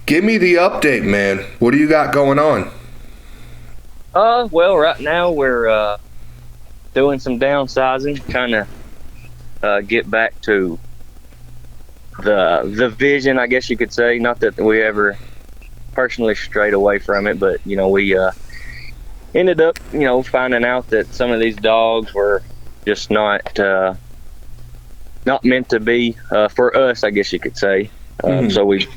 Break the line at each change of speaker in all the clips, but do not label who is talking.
Give me the update, man. What do you got going on?
Well, right now we're doing some downsizing, trying to get back to the vision, I guess you could say. Not that we ever personally strayed away from it, but we ended up finding out that some of these dogs were just not meant to be for us, I guess you could say. So we've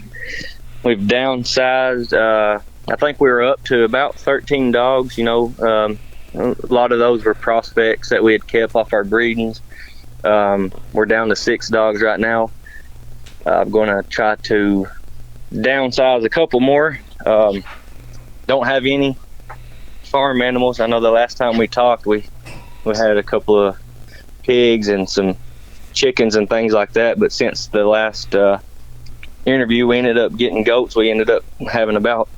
downsized. I think we were up to about 13 dogs. A lot of those were prospects that we had kept off our breedings. We're down to 6 dogs right now. I'm going to try to downsize a couple more. Don't have any farm animals. I know the last time we talked, we had a couple of pigs and some chickens and things like that. But since the last interview, we ended up getting goats. We ended up having about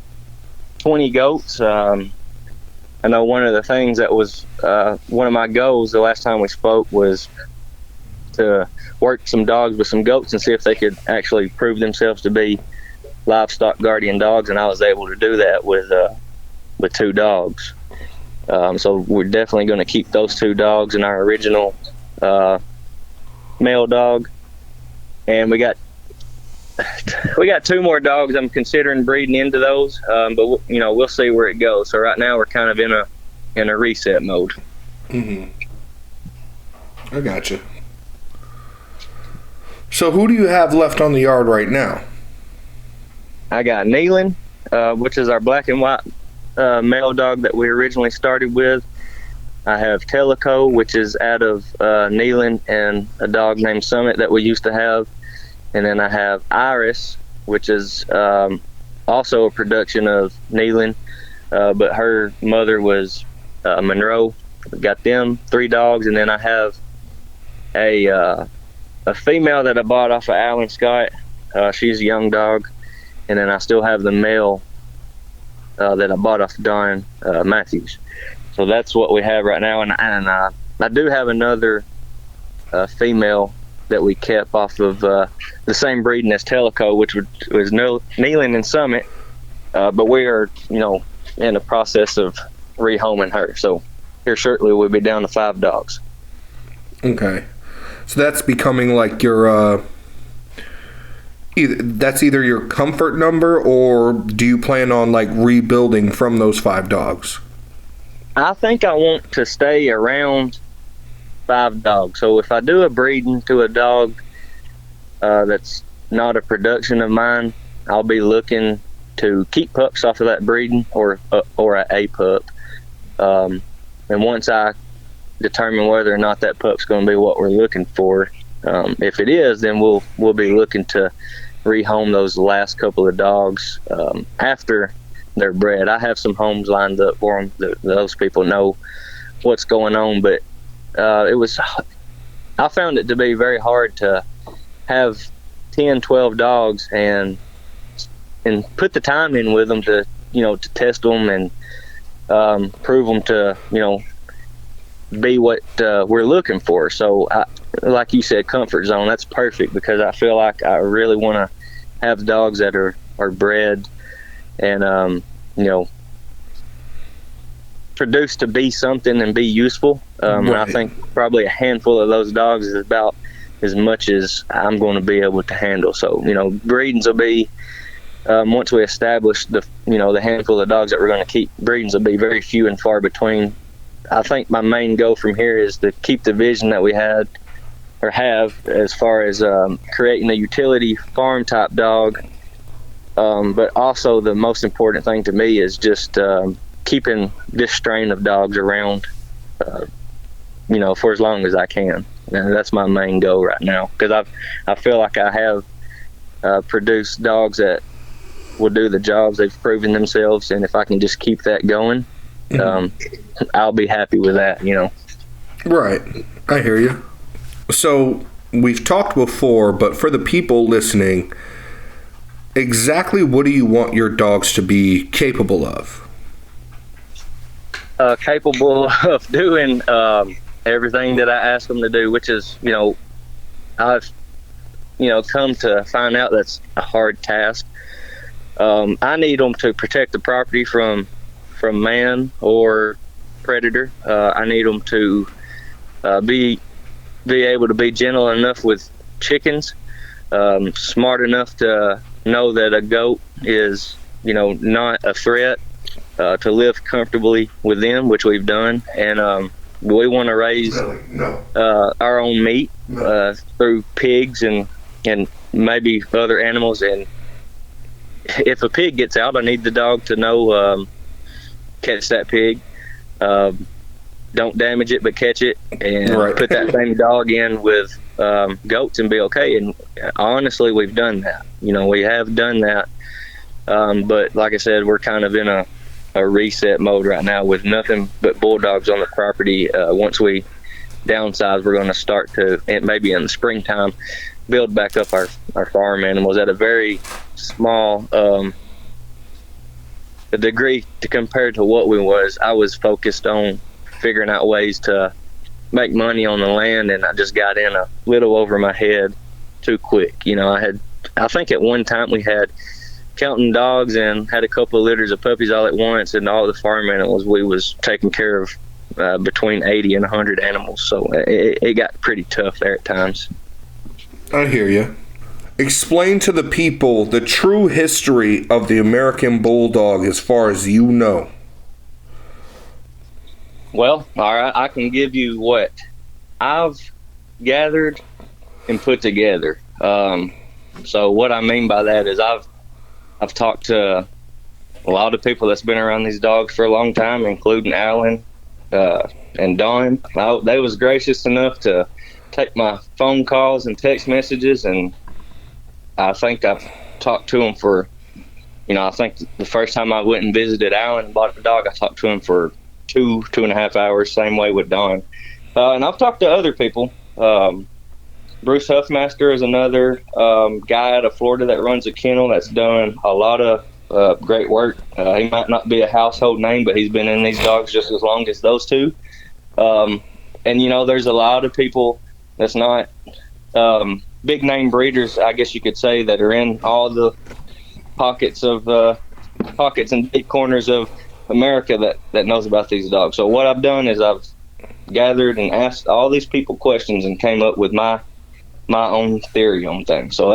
20 goats. I know one of the things that was one of my goals the last time we spoke was to work some dogs with some goats and see if they could actually prove themselves to be livestock guardian dogs, and I was able to do that with 2 dogs. So we're definitely going to keep those 2 dogs and our original male dog, and we got 2 more dogs I'm considering breeding into those, but we'll see where it goes. So right now we're kind of in a reset mode.
I gotcha. So who do you have left on the yard right now?
I got Nealon, which is our black and white male dog that we originally started with. I have Teleco, which is out of Nealon and a dog named Summit that we used to have. And then I have Iris, which is also a production of Nealon, but her mother was Monroe. I've got them 3 dogs, and then I have a female that I bought off of Alan Scott. She's a young dog, and then I still have the male that I bought off of Don Matthews. So that's what we have right now, and I do have another female that we kept off of the same breeding as Teleco, which was Nealon and Summit, but we are in the process of rehoming her. So here shortly we'll be down to 5 dogs.
Okay, so that's becoming like your that's either your comfort number, or do you plan on like rebuilding from those 5 dogs?
I think I want to stay around 5 dogs. So if I do a breeding to a dog that's not a production of mine, I'll be looking to keep pups off of that breeding or a pup. And once I determine whether or not that pup's going to be what we're looking for, if it is, then we'll be looking to rehome those last couple of dogs after they're bred. I have some homes lined up for them. Those people know what's going on, but I found it to be very hard to have 10, 12 dogs and put the time in with them to test them and prove them to be what we're looking for. So like you said, comfort zone, that's perfect, because I feel like I really want to have dogs that are bred and produced to be something and be useful. Right. I think probably a handful of those dogs is about as much as I'm going to be able to handle. So breedings will be once we establish the handful of dogs that we're going to keep, breedings will be very few and far between. I think my main goal from here is to keep the vision that we had or have as far as creating a utility farm type dog, but also the most important thing to me is just keeping this strain of dogs around for as long as I can. And that's my main goal right now, because I feel like I have produced dogs that will do the jobs. They've proven themselves, and if I can just keep that going, I'll be happy with that.
Right, I hear you. So we've talked before, but for the people listening, exactly what do you want your dogs to be capable of?
Capable of doing everything that I ask them to do, which is, I've, come to find out that's a hard task. I need them to protect the property from man or predator. I need them to be able to be gentle enough with chickens, smart enough to know that a goat is, not a threat, to live comfortably with them, which we've done. And we want to raise our own meat through pigs and maybe other animals. And if a pig gets out, I need the dog to know, catch that pig, don't damage it, but catch it, and put that same dog in with goats and be okay. And honestly, we've done that. We have done that. But like I said, we're kind of in a reset mode right now with nothing but bulldogs on the property. Once we downsize, we're going to start to, maybe in the springtime, build back up our farm animals at a very small degree compared to what I was focused on figuring out ways to make money on the land, and I just got in a little over my head too quick. I think at one time we had, counting dogs, and had a couple of litters of puppies all at once, and all the farm animals, we was taking care of between 80 and 100 animals. So it got pretty tough there at times.
I hear you. Explain to the people the true history of the American Bulldog as far as you know.
Well, all right, I can give you what I've gathered and put together. So what I mean by that is I've talked to a lot of people that's been around these dogs for a long time, including Alan and Don. They was gracious enough to take my phone calls and text messages, and I think I've talked to him for, I think the first time I went and visited Alan and bought the dog, I talked to him for 2.5 hours, same way with Don. And I've talked to other people. Bruce Huffmaster is another guy out of Florida that runs a kennel that's done a lot of great work. He might not be a household name, but he's been in these dogs just as long as those two. And, there's a lot of people that's not big name breeders, I guess you could say, that are in all the pockets and deep corners of America that knows about these dogs. So what I've done is I've gathered and asked all these people questions and came up with my own theory on things. So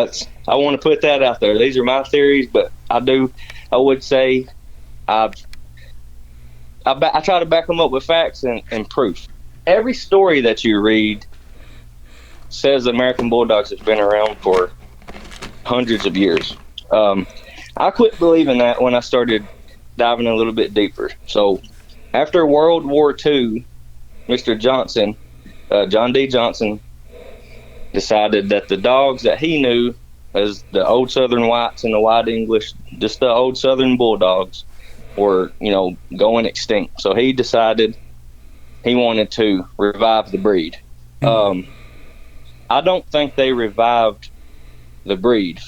I want to put that out there. These are my theories, but I would say I try to back them up with facts and proof. Every story that you read says American Bulldogs have been around for hundreds of years. I quit believing that when I started diving a little bit deeper. So after World War II, Mr. Johnson, John D. Johnson, decided that the dogs that he knew as the old Southern Whites and the White English, just the old Southern Bulldogs, were, going extinct. So he decided he wanted to revive the breed. I don't think they revived the breed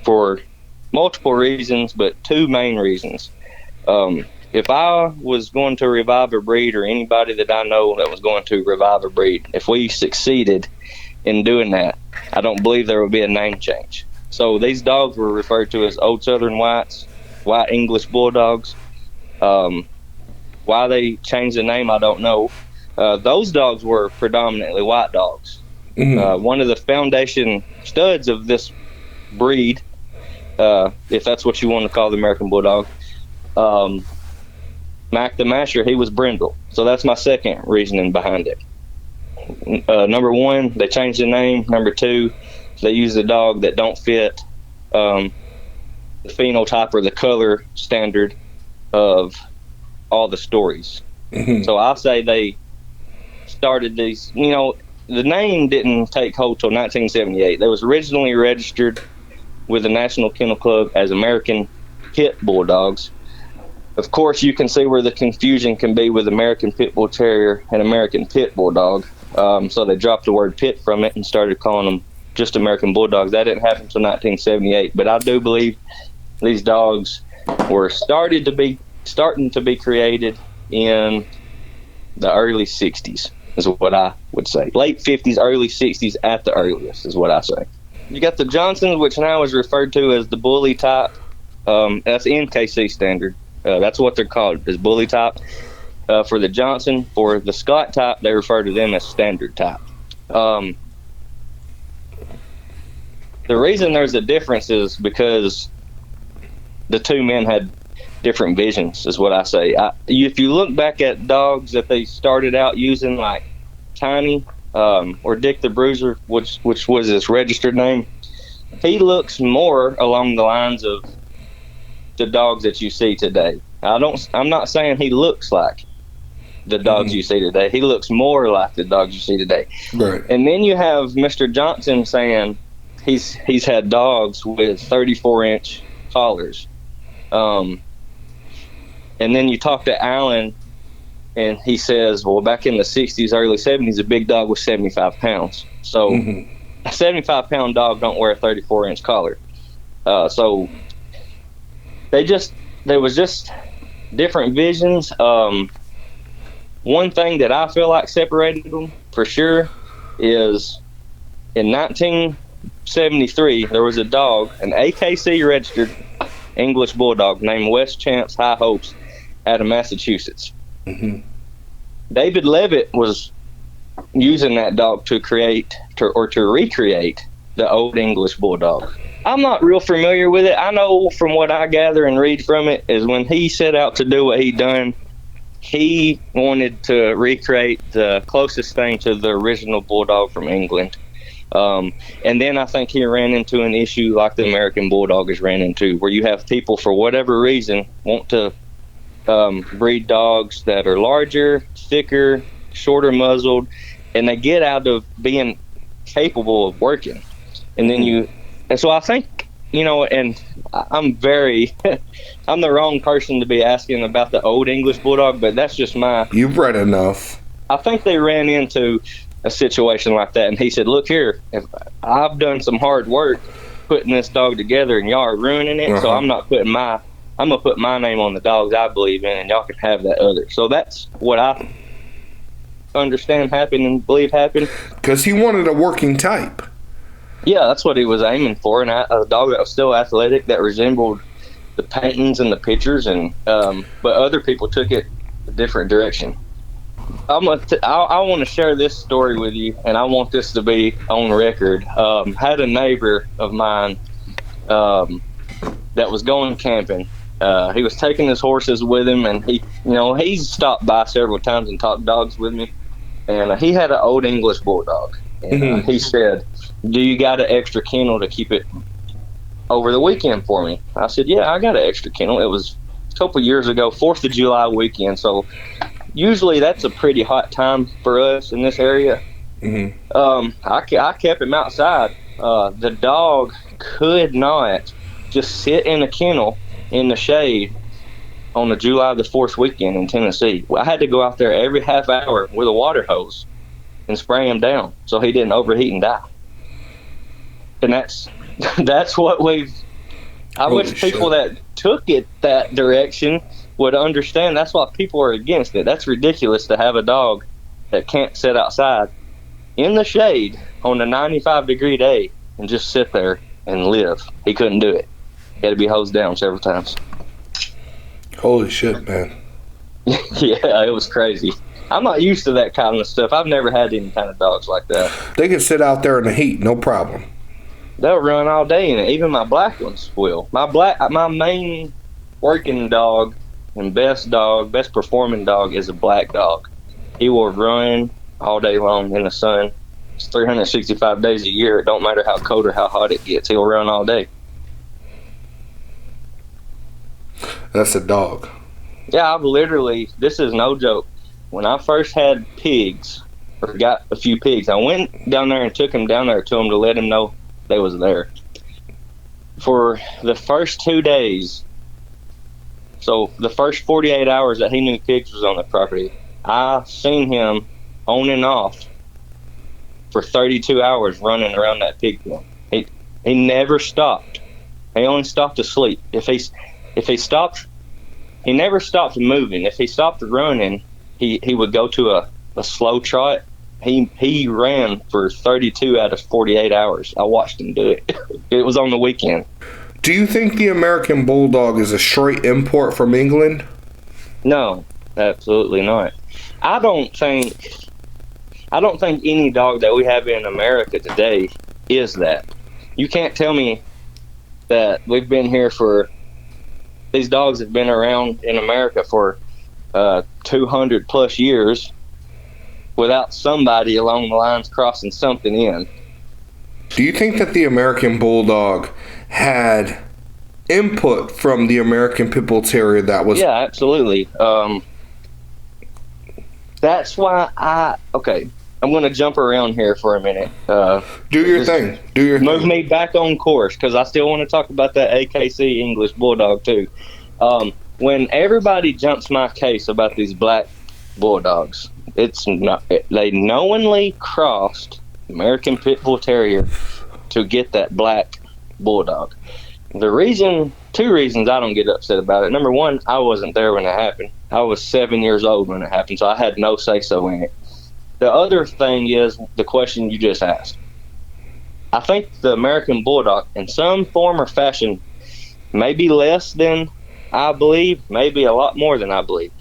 for multiple reasons, but two main reasons. If I was going to revive a breed, or anybody that I know that was going to revive a breed, if we succeeded in doing that, I don't believe there would be a name change. So these dogs were referred to as Old Southern Whites, White English Bulldogs. Why they changed the name, I don't know. Those dogs were predominantly white dogs. Mm-hmm. One of the foundation studs of this breed, if that's what you want to call the American Bulldog, Mac the Masher, he was brindle. So that's my second reasoning behind it. Number one, they changed the name. Number two, they used a dog that don't fit the phenotype or the color standard of all the stories. Mm-hmm. So I'll say they started these, the name didn't take hold till 1978. They was originally registered with the National Kennel Club as American Pit Bulldogs. Of course, you can see where the confusion can be with American Pit Bull Terrier and American Pit Bulldog. So they dropped the word pit from it and started calling them just American Bulldogs. That didn't happen until 1978. But I do believe these dogs were starting to be created in the early 60s, is what I would say. Late 50s, early 60s at the earliest is what I say. You got the Johnsons, which now is referred to as the bully type That's NKC standard. That's what they're called, is bully type. For the Johnson, for the Scott type, they refer to them as standard type. The reason there's a difference is because the two men had different visions, is what I say. If you look back at dogs that they started out using, like Tiny or Dick the Bruiser, which was his registered name, he looks more along the lines of the dogs that you see today. I'm not saying he looks like the dogs you see today. He looks more like the dogs you see today.
Right.
And then you have Mr. Johnson saying he's had dogs with 34-inch collars. And then you talk to Alan, and he says, well, back in the 60s, early 70s, a big dog was 75 pounds. So a 75-pound dog don't wear a 34-inch collar. So there was just different visions. One thing that I feel like separated them for sure is in 1973, there was a dog, an AKC registered English Bulldog named West Champs High Hopes out of Massachusetts. David Levitt was using that dog to recreate the old English Bulldog. I'm not real familiar with it. I know from what I gather and read from it is when he set out to do what he done, he wanted to recreate the closest thing to the original Bulldog from England. And then I think he ran into an issue like the American Bulldog has ran into, where you have people, for whatever reason, want to breed dogs that are larger, thicker, shorter muzzled, and they get out of being capable of working. And so I think, and I'm I'm the wrong person to be asking about the old English Bulldog, but that's just
You've read enough.
I think they ran into a situation like that, and he said, look here, if I've done some hard work putting this dog together and y'all are ruining it, so I'm gonna put my name on the dogs I believe in, and y'all can have that other. So that's what I understand happened and believe happened.
Because he wanted a working type.
Yeah, that's what he was aiming for, and a dog that was still athletic, that resembled the paintings and the pictures, and but other people took it a different direction. I want to share this story with you, and I want this to be on record. Had a neighbor of mine that was going camping. He was taking his horses with him, and he's stopped by several times and talked dogs with me. And he had an old English Bulldog. And he said, do you got an extra kennel to keep it over the weekend for me? I said, yeah, I got an extra kennel. It was a couple years ago, 4th of July weekend. So usually that's a pretty hot time for us in this area. I kept him outside. The dog could not just sit in a kennel in the shade on the July the 4th weekend in Tennessee. I had to go out there every half hour with a water hose and spray him down so he didn't overheat and die. And that's what I wish people that took it that direction would understand. That's why people are against it. That's ridiculous to have a dog that can't sit outside in the shade on a 95-degree day and just sit there and live. He couldn't do it. He had to be hosed down several times.
Holy shit, man.
Yeah, it was crazy. I'm not used to that kind of stuff. I've never had any kind of dogs like that.
They can sit out there in the heat, no problem.
They'll run all day in it. Even my black ones will. My main working dog and best performing dog is a black dog. He will run all day long in the sun. It's 365 days a year. It don't matter how cold or how hot it gets. He'll run all day.
That's a dog.
Yeah, this is no joke. When I first had pigs, or got a few pigs, I went down there and took him down there to him to let him know they was there. For the first 2 days, so the first 48 hours that he knew pigs was on the property, I seen him on and off for 32 hours running around that pig pen. He never stopped. He only stopped to sleep. If he stopped, he never stopped moving. If he stopped running, he would go to a slow trot. He ran for 32 out of 48 hours. I watched him do it. It was on the weekend.
Do you think the American Bulldog is a straight import from England?
No, absolutely not. I don't think any dog that we have in America today is that. You can't tell me that we've been here for, these dogs have been around in America for 200 plus years without somebody along the lines crossing something in.
Do you think that the American Bulldog had input from the American Pit Bull Terrier that was...
Yeah, absolutely. That's why I'm going to jump around here for a minute.
Do your thing.
Move me back on course, because I still want to talk about that AKC English Bulldog too. When everybody jumps my case about these black Bulldogs, it's not, they knowingly crossed American Pit Bull Terrier to get that black Bulldog. Two reasons I don't get upset about it. Number one, I wasn't there when it happened. I was 7 years old when it happened, so I had no say-so in it. The other thing is the question you just asked. I think the American Bulldog, in some form or fashion, maybe less than I believe, maybe a lot more than I believe,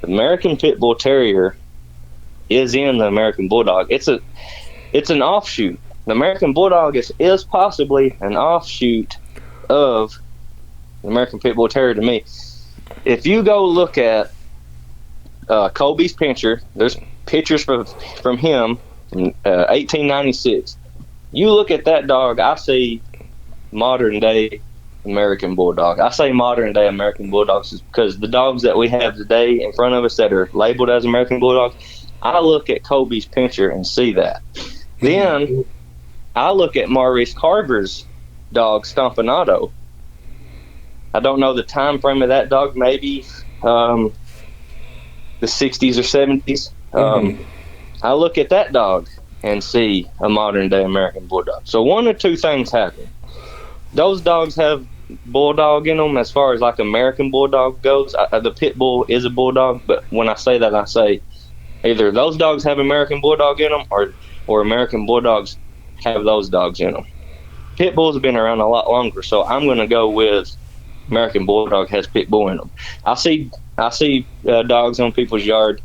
the American Pit Bull Terrier is in the American Bulldog. It's an offshoot. The American Bulldog is possibly an offshoot of the American Pit Bull Terrier to me. If you go look at Colby's Pinscher, there's pictures from him from 1896. You look at that dog, I see modern day American Bulldog. I say modern day American Bulldogs because the dogs that we have today in front of us that are labeled as American Bulldogs, I look at Colby's Pinscher and see that. Then I look at Maurice Carver's dog, Stompanato. I don't know the time frame of that dog, maybe the 60s or 70s. I look at that dog and see a modern day American Bulldog. So one or two things happen. Those dogs have Bulldog in them as far as like American Bulldog goes. The Pit Bull is a Bulldog, but when I say that, I say either those dogs have American Bulldog in them or American Bulldogs have those dogs in them. Pit Bulls have been around a lot longer, so I'm going to go with American Bulldog has Pit Bull in them. I see dogs on people's yard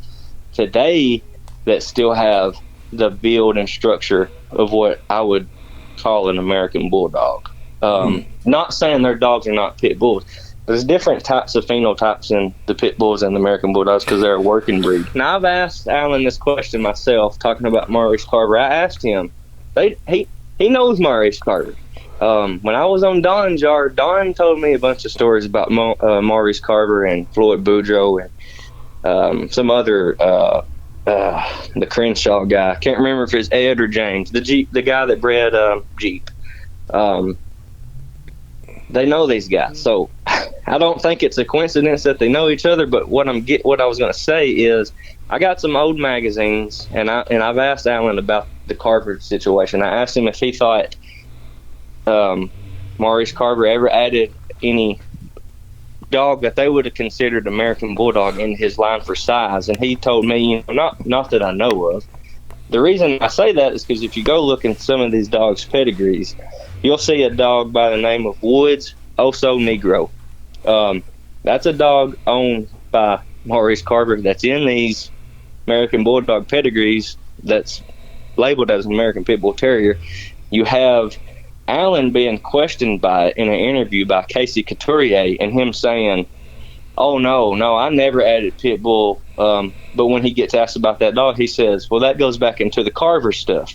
today that still have the build and structure of what I would call an American Bulldog. Not saying their dogs are not Pit Bulls. There's different types of phenotypes in the Pit Bulls and the American Bulldogs because they're a working breed. Now, I've asked Alan this question myself, talking about Maurice Carver. I asked him. He knows Maurice Carver. When I was on Don's yard, Don told me a bunch of stories about Maurice Carver and Floyd Boudreaux and some other the Crenshaw guy. I can't remember if it's Ed or James, the guy that bred Jeep. They know these guys, so I don't think it's a coincidence that they know each other. But what I was going to say is, I got some old magazines, and I've asked Alan about the Carver situation. I asked him if he thought Maurice Carver ever added any dog that they would have considered American Bulldog in his line for size, and he told me, not that I know of. The reason I say that is because if you go look in some of these dogs' pedigrees, you'll see a dog by the name of Woods Oso Negro. That's a dog owned by Maurice Carver that's in these American Bulldog pedigrees that's labeled as an American Pit Bull Terrier. You have Alan being questioned in an interview by Casey Couturier and him saying, oh, no, I never added Pit Bull. But when he gets asked about that dog, he says, well, that goes back into the Carver stuff.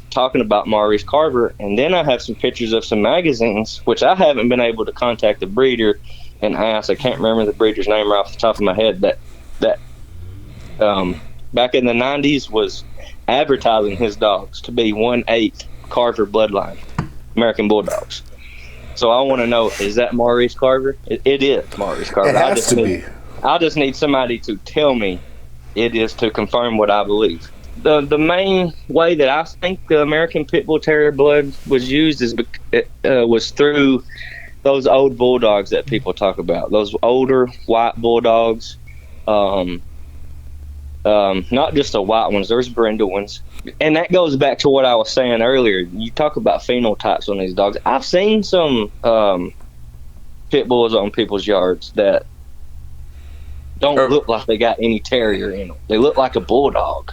Talking about Maurice Carver. And then I have some pictures of some magazines, which I haven't been able to contact the breeder and ask. I can't remember the breeder's name right off the top of my head, that back in the 90s was advertising his dogs to be 1/8 Carver bloodline American Bulldogs. So I want to know, is that Maurice Carver? It is Maurice Carver.
It has to be.
I just need somebody to tell me it is to confirm what I believe. The main way that I think the American Pit Bull Terrier blood was used was through those old bulldogs that people talk about. Those older white bulldogs. Not just the white ones. There's brindle ones. And that goes back to what I was saying earlier. You talk about phenotypes on these dogs. I've seen some pit bulls on people's yards that don't look like they got any terrier in them. They look like a bulldog.